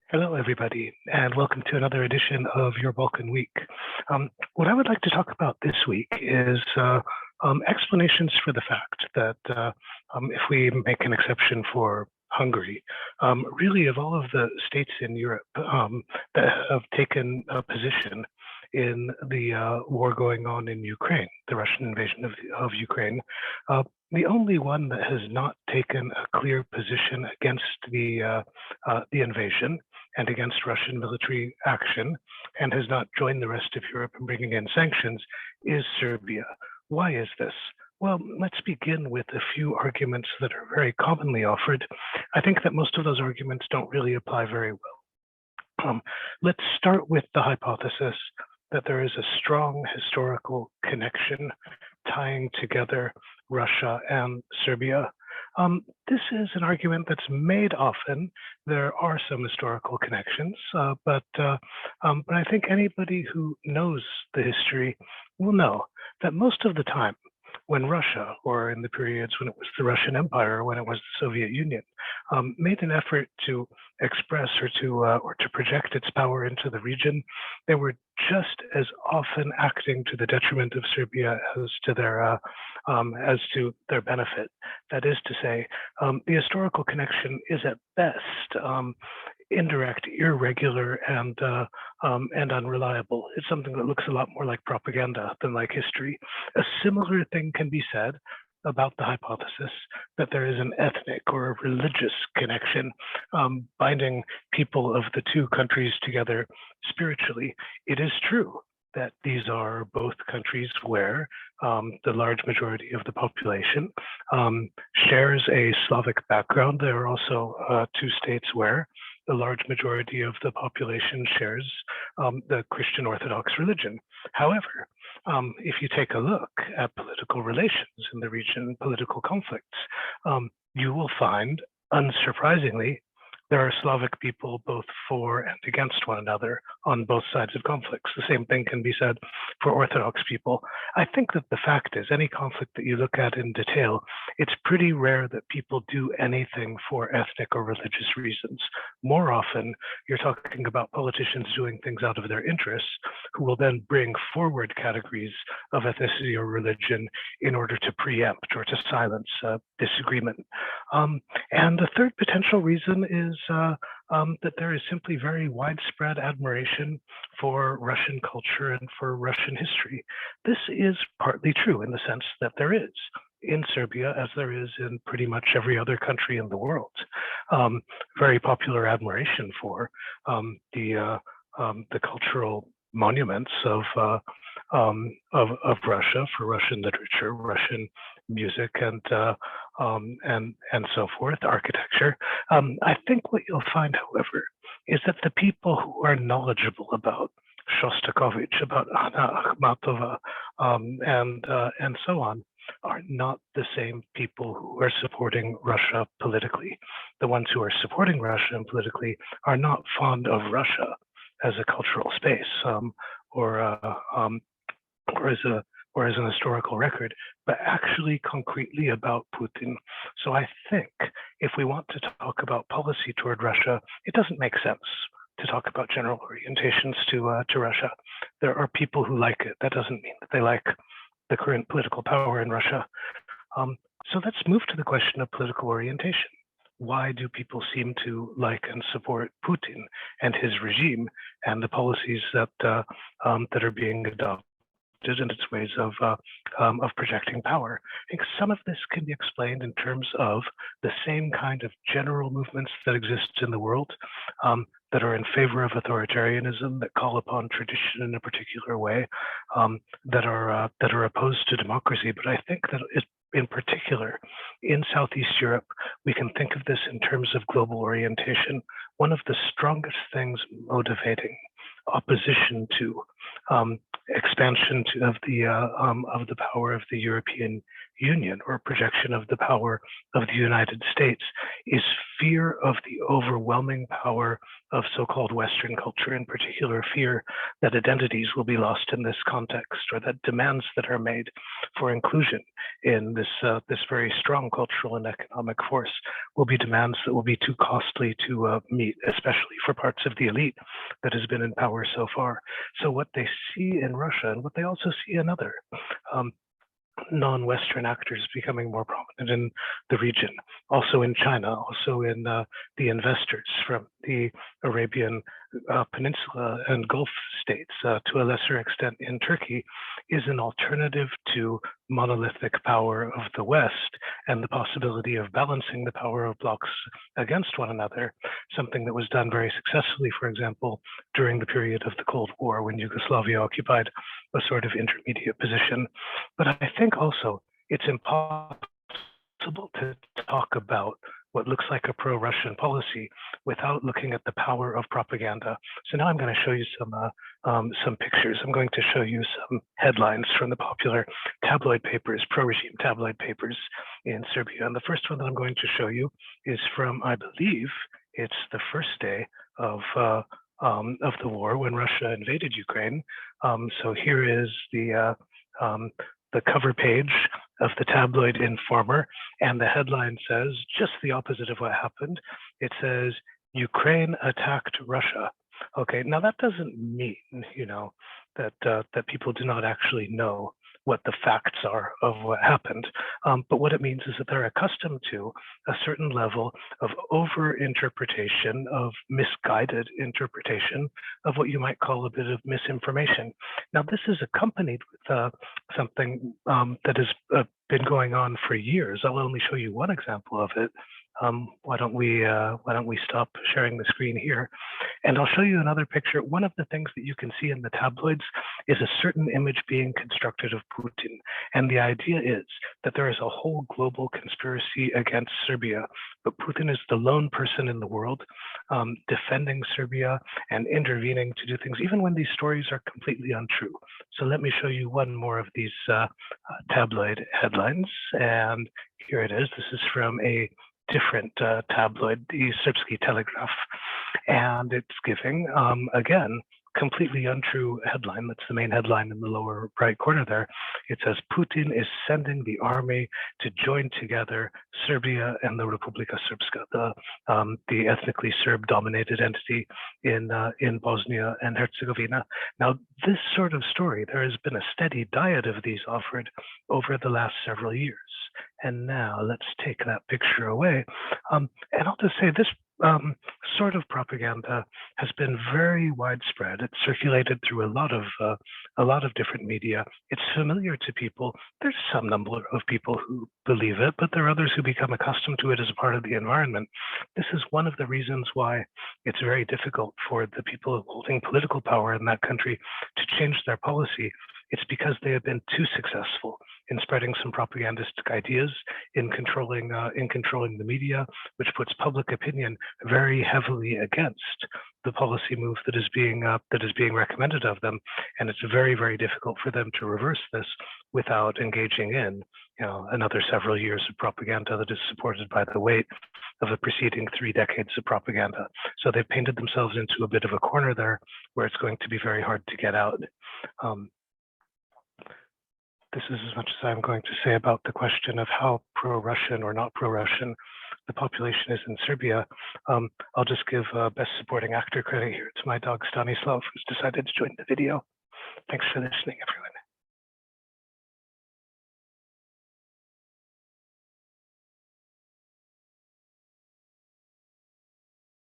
Hello, everybody, and welcome to another edition of your Balkanweek. What I would like to talk about this week is explanations for the fact that if we make an exception for Hungary, really of all of the states in Europe that have taken a position in the war going on in Ukraine, the Russian invasion of Ukraine, the only one that has not taken a clear position against the invasion and against Russian military action, and has not joined the rest of Europe in bringing in sanctions, is Serbia. Why is this? Well, let's begin with a few arguments that are very commonly offered. I think that most of those arguments don't really apply very well. Let's start with the hypothesis that there is a strong historical connection tying together Russia and Serbia. This is an argument that's made often. There are some historical connections, but I think anybody who knows the history will know that most of the time when Russia, or in the periods when it was the Russian Empire, or when it was the Soviet Union, made an effort to express or to project its power into the region, they were just as often acting to the detriment of Serbia as to their benefit. That is to say, the historical connection is at best indirect, irregular, and unreliable. It's something that looks a lot more like propaganda than like history. A similar thing can be said about the hypothesis that there is an ethnic or a religious connection binding people of the two countries together spiritually. It is true that these are both countries where the large majority of the population shares a Slavic background. There are also two states where the large majority of the population shares the Christian Orthodox religion. However, if you take a look at political relations in the region, political conflicts, you will find, unsurprisingly, there are Slavic people both for and against one another on both sides of conflicts. The same thing can be said for Orthodox people. I think that the fact is, any conflict that you look at in detail, it's pretty rare that people do anything for ethnic or religious reasons. More often, you're talking about politicians doing things out of their interests, who will then bring forward categories of ethnicity or religion in order to preempt or to silence disagreement. And the third potential reason is that there is simply very widespread admiration for Russian culture and for Russian history. This is partly true in the sense that there is in Serbia, as there is in pretty much every other country in the world, very popular admiration for the cultural monuments of Russia, for Russian literature, Russian music, and so forth, architecture. I think what you'll find, however, is that the people who are knowledgeable about Shostakovich, about Anna Akhmatova, and so on, are not the same people who are supporting Russia politically. The ones who are supporting Russia politically are not fond of Russia as a cultural space, or as an historical record, but actually concretely about Putin. So I think if we want to talk about policy toward Russia, it doesn't make sense to talk about general orientations to Russia. There are people who like it. That doesn't mean that they like the current political power in Russia. So let's move to the question of political orientation. Why do people seem to like and support Putin and his regime and the policies that are being adopted and its ways of projecting power? I think some of this can be explained in terms of the same kind of general movements that exist in the world that are in favor of authoritarianism, that call upon tradition in a particular way, that are opposed to democracy. But I think that in particular, in Southeast Europe, we can think of this in terms of global orientation. One of the strongest things motivating opposition to expansion of the power of the European Union or projection of the power of the United States is fear of the overwhelming power of so-called Western culture, in particular fear that identities will be lost in this context, or that demands that are made for inclusion in this very strong cultural and economic force will be demands that will be too costly to meet, especially for parts of the elite that has been in power so far. So what they see in Russia, and what they also see in other non-Western actors becoming more prominent in the region, also in China, also in the investors from the Arabian Peninsula and Gulf states, to a lesser extent in Turkey, is an alternative to monolithic power of the West and the possibility of balancing the power of blocs against one another, something that was done very successfully, for example, during the period of the Cold War when Yugoslavia occupied a sort of intermediate position. But I think also it's impossible to talk about what looks like a pro-Russian policy without looking at the power of propaganda. So now I'm going to show you some pictures. I'm going to show you some headlines from the popular tabloid papers, pro-regime tabloid papers in Serbia. And the first one that I'm going to show you is from, I believe, it's the first day of the war when Russia invaded Ukraine. So here is the cover page of the tabloid Informer, and the headline says just the opposite of what happened. It says, Ukraine attacked Russia. Okay, now that doesn't mean, that people do not actually know what the facts are of what happened. But what it means is that they're accustomed to a certain level of over-interpretation, of misguided interpretation of what you might call a bit of misinformation. Now, this is accompanied with something that has been going on for years. I'll only show you one example of it. Why don't we stop sharing the screen here? And I'll show you another picture. One of the things that you can see in the tabloids is a certain image being constructed of Putin. And the idea is that there is a whole global conspiracy against Serbia, but Putin is the lone person in the world defending Serbia and intervening to do things, even when these stories are completely untrue. So let me show you one more of these tabloid headlines. And here it is. This is from a different tabloid, the Srpski Telegraph, and it's giving, again, completely untrue headline. That's the main headline in the lower right corner there. It says, Putin is sending the army to join together Serbia and the Republika Srpska, the ethnically Serb-dominated entity in Bosnia and Herzegovina. Now, this sort of story, there has been a steady diet of these offered over the last several years. And now let's take that picture away. And I'll just say this sort of propaganda has been very widespread. It's circulated through a lot of different media. It's familiar to people. There's some number of people who believe it, but there are others who become accustomed to it as a part of the environment. This is one of the reasons why it's very difficult for the people holding political power in that country to change their policy. It's because they have been too successful in spreading some propagandistic ideas, in controlling the media, which puts public opinion very heavily against the policy move that is being recommended of them, and it's very, very difficult for them to reverse this without engaging in another several years of propaganda that is supported by the weight of the preceding 3 decades of propaganda. So they've painted themselves into a bit of a corner there where it's going to be very hard to get out. This is as much as I'm going to say about the question of how pro-Russian or not pro-Russian the population is in Serbia. I'll just give best supporting actor credit here to my dog Stanislav, who's decided to join the video. Thanks for listening, everyone.